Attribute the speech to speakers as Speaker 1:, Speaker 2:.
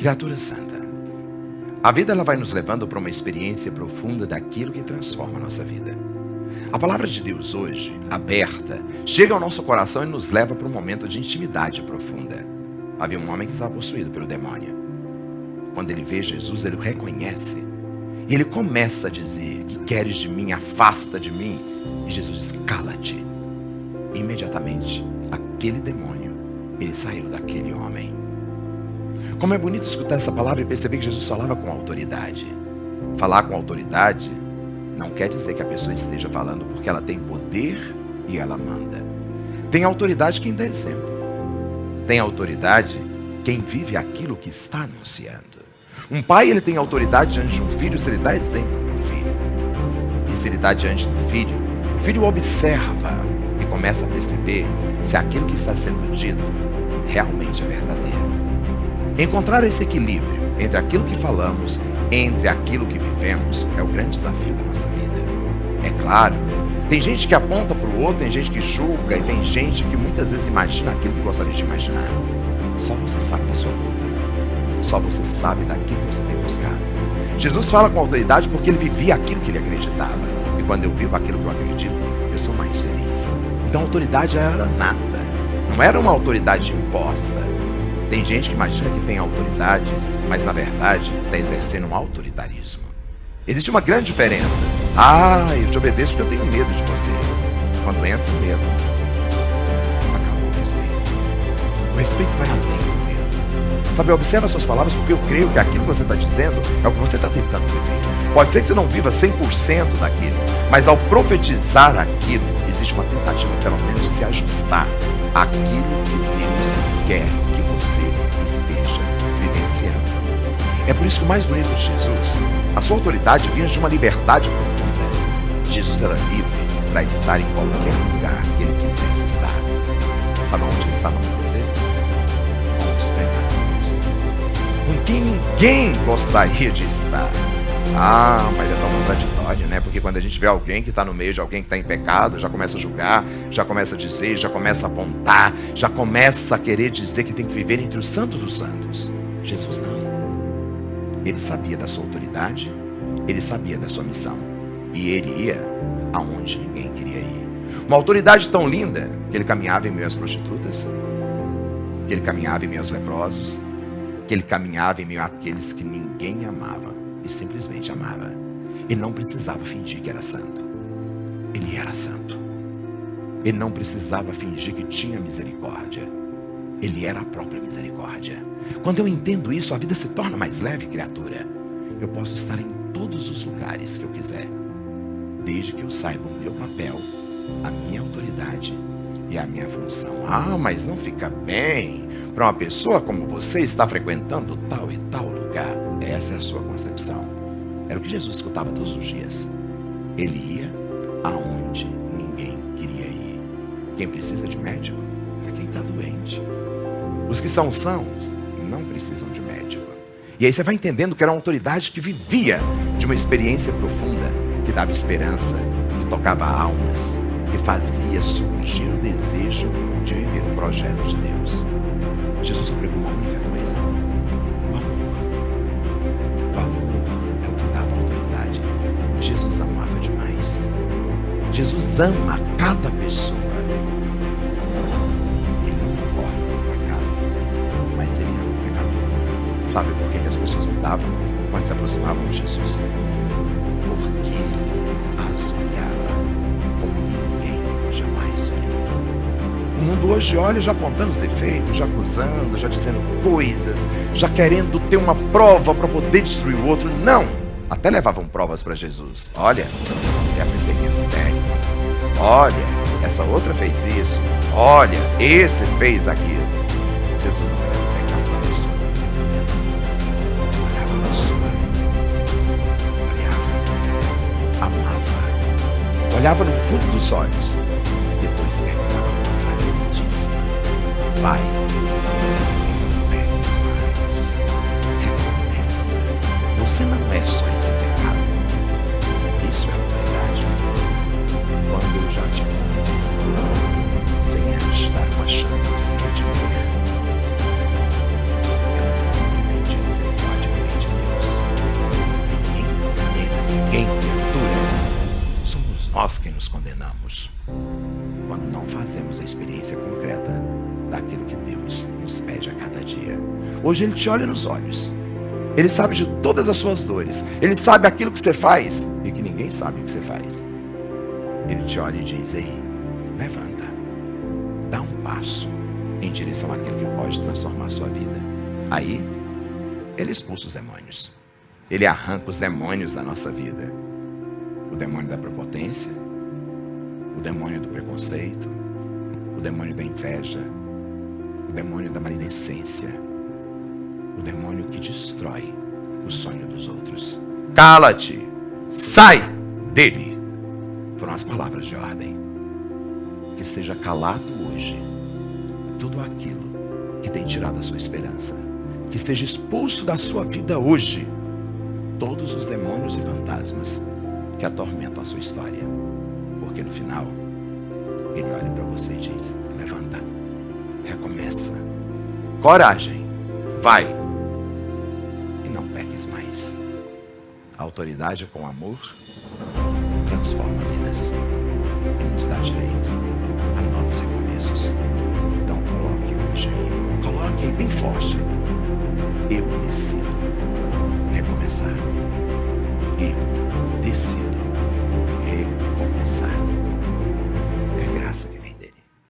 Speaker 1: Criatura santa, a vida ela vai nos levando para uma experiência profunda daquilo que transforma a nossa vida. A palavra de Deus hoje, aberta, chega ao nosso coração e nos leva para um momento de intimidade profunda. Havia um homem que estava possuído pelo demônio. Quando ele vê Jesus, ele o reconhece. E ele começa a dizer: que queres de mim? Afasta de mim. E Jesus diz: cala-te. Imediatamente, aquele demônio, ele saiu daquele homem. Como é bonito escutar essa palavra e perceber que Jesus falava com autoridade. Falar com autoridade não quer dizer que a pessoa esteja falando porque ela tem poder e ela manda. Tem autoridade quem dá exemplo. Tem autoridade quem vive aquilo que está anunciando. Um pai, ele tem autoridade diante de um filho se ele dá exemplo para o filho. E se ele dá diante do filho, o filho observa e começa a perceber se aquilo que está sendo dito realmente é verdadeiro. Encontrar esse equilíbrio entre aquilo que falamos, entre aquilo que vivemos, é o grande desafio da nossa vida. É claro, tem gente que aponta para o outro, tem gente que julga e tem gente que muitas vezes imagina aquilo que gostaria de imaginar. Só você sabe da sua luta. Só você sabe daquilo que você tem buscado. Jesus fala com autoridade porque ele vivia aquilo que ele acreditava. E quando eu vivo aquilo que eu acredito, eu sou mais feliz. Então a autoridade era nata. Não era uma autoridade imposta. Tem gente que imagina que tem autoridade, mas na verdade está exercendo um autoritarismo. Existe uma grande diferença. Eu te obedeço porque eu tenho medo de você. Quando entra o medo, acabou o respeito. O respeito vai além do medo. Sabe, observa suas palavras porque eu creio que aquilo que você está dizendo é o que você está tentando viver. Pode ser que você não viva 100% daquilo, mas ao profetizar aquilo, existe uma tentativa pelo menos de se ajustar àquilo que Deus quer que você esteja vivenciando. É por isso que o mais bonito de Jesus, a sua autoridade vinha de uma liberdade profunda. Jesus era livre para estar em qualquer lugar que ele quisesse estar. Sabe onde ele estava muitas vezes? Com os pecadores. Com quem ninguém gostaria de estar. Mas é tão contraditório, né? Porque quando a gente vê alguém que está no meio de alguém que está em pecado, já começa a julgar, já começa a dizer, já começa a apontar, já começa a querer dizer que tem que viver entre os santos dos santos. Jesus não. Ele sabia da sua autoridade, ele sabia da sua missão. E ele ia aonde ninguém queria ir. Uma autoridade tão linda que ele caminhava em meio às prostitutas, que ele caminhava em meio aos leprosos, que ele caminhava em meio àqueles que ninguém amava e simplesmente amava. Ele não precisava fingir que era santo. Ele era santo. Ele não precisava fingir que tinha misericórdia. Ele era a própria misericórdia. Quando eu entendo isso, a vida se torna mais leve, criatura. Eu posso estar em todos os lugares que eu quiser, desde que eu saiba o meu papel, a minha autoridade e a minha função. Mas não fica bem para uma pessoa como você estar frequentando tal e tal lugar. Essa é a sua concepção. Era o que Jesus escutava todos os dias. Ele ia aonde ninguém queria ir. Quem precisa de médico é quem está doente. Os que são sãos não precisam de médico. E aí você vai entendendo que era uma autoridade que vivia de uma experiência profunda, que dava esperança, que tocava almas, que fazia surgir o desejo de viver o projeto de Deus. Jesus só pregou uma única coisa: o amor. O amor é o que dava autoridade. Jesus amava demais. Jesus ama cada pessoa. Ele não concorda com o pecado, mas ele ama o pecador. Sabe por que as pessoas mudavam quando se aproximavam de Jesus? Porque ele as olhava como ninguém jamais olhou. O mundo hoje olha já apontando os defeitos, já acusando, já dizendo coisas, já querendo ter uma prova para poder destruir o outro. Não! Até levavam provas para Jesus. Olha, essa mulher foi pegando técnico. Olha, essa outra fez isso. Olha, esse fez aquilo. Jesus não era o pecado da pessoa. Olhava a pessoa. Olhava. Amava. Olhava no fundo dos olhos. Depois terminava com uma frase lindíssima. Vai. Não peques mais. Recomeça. Você não é só esse pecado. Isso é autoridade. Quando eu já te amo, sem antes te dar uma chance de se redimir, eu não entendi nós quem nos condenamos quando não fazemos a experiência concreta daquilo que Deus nos pede a cada dia. Hoje Ele te olha nos olhos. Ele sabe de todas as suas dores. Ele sabe aquilo que você faz e que ninguém sabe o que você faz. Ele te olha e diz: ei, levanta, dá um passo em direção àquilo que pode transformar a sua vida. Aí, Ele expulsa os demônios. Ele arranca os demônios da nossa vida. O demônio da prepotência, o demônio do preconceito, o demônio da inveja, o demônio da maledicência, o demônio que destrói o sonho dos outros. Cala-te! Sai dele! Foram as palavras de ordem. Que seja calado hoje tudo aquilo que tem tirado a sua esperança. Que seja expulso da sua vida hoje todos os demônios e fantasmas que atormentam a sua história. Porque no final, Ele olha para você e diz: levanta, recomeça, coragem, vai e não peques mais. A autoridade com amor transforma vidas e nos dá direito a novos recomeços. Então coloque aí bem forte: eu decido recomeçar. Eu decido recomeçar.